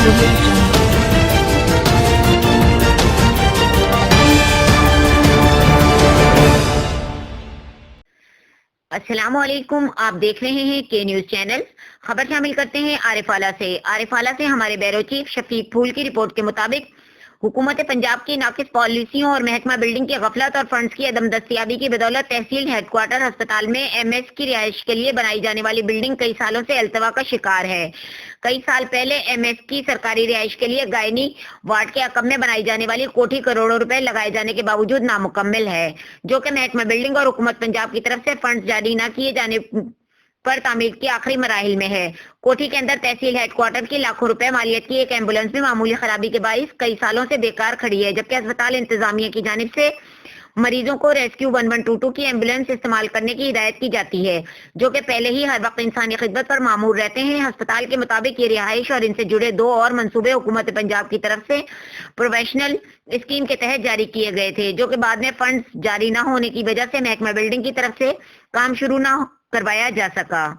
السلام علیکم، آپ دیکھ رہے ہیں کے نیوز چینل۔ خبر شامل کرتے ہیں عارف اعلیٰ سے۔ عارف اعلیٰ سے ہمارے بیورو چیف شفیق پھول کی رپورٹ کے مطابق حکومت پنجاب کی ناقص پالیسیوں اور محکمہ بلڈنگ کی غفلت اور فنڈز کی عدم دستیابی کی بدولت تحصیل ہیڈ کوارٹر ہسپتال میں ایم ایس کی رہائش کے لیے بنائی جانے والی بلڈنگ کئی سالوں سے التوا کا شکار ہے۔ کئی سال پہلے ایم ایس کی سرکاری رہائش کے لیے گائنی وارڈ کے عقب میں بنائی جانے والی کوٹھی کروڑوں روپے لگائے جانے کے باوجود نامکمل ہے، جو کہ محکمہ بلڈنگ اور حکومت پنجاب کی طرف سے فنڈز جاری نہ کیے جانے پر تعمیر کے آخری مراحل میں ہے۔ کوٹھی کے اندر تحصیل ہیڈ کوارٹر کی لاکھوں روپے مالیت کی ایک ایمبولینس بھی معمولی خرابی کے باعث کئی سالوں سے بیکار کھڑی ہے، جبکہ اسپتال انتظامیہ کی جانب سے مریضوں کو ریسکیو 1122 کی ایمبولینس استعمال کرنے کی ہدایت کی جاتی ہے، جو کہ پہلے ہی ہر وقت انسانی خدمت پر مامور رہتے ہیں۔ ہسپتال کے مطابق یہ رہائش اور ان سے جڑے دو اور منصوبے حکومت پنجاب کی طرف سے پروفیشنل اسکیم کے تحت جاری کیے گئے تھے، جو کہ بعد میں فنڈز جاری نہ ہونے کی وجہ سے محکمہ بلڈنگ کی طرف سے کام شروع نہ کروایا جا سکا۔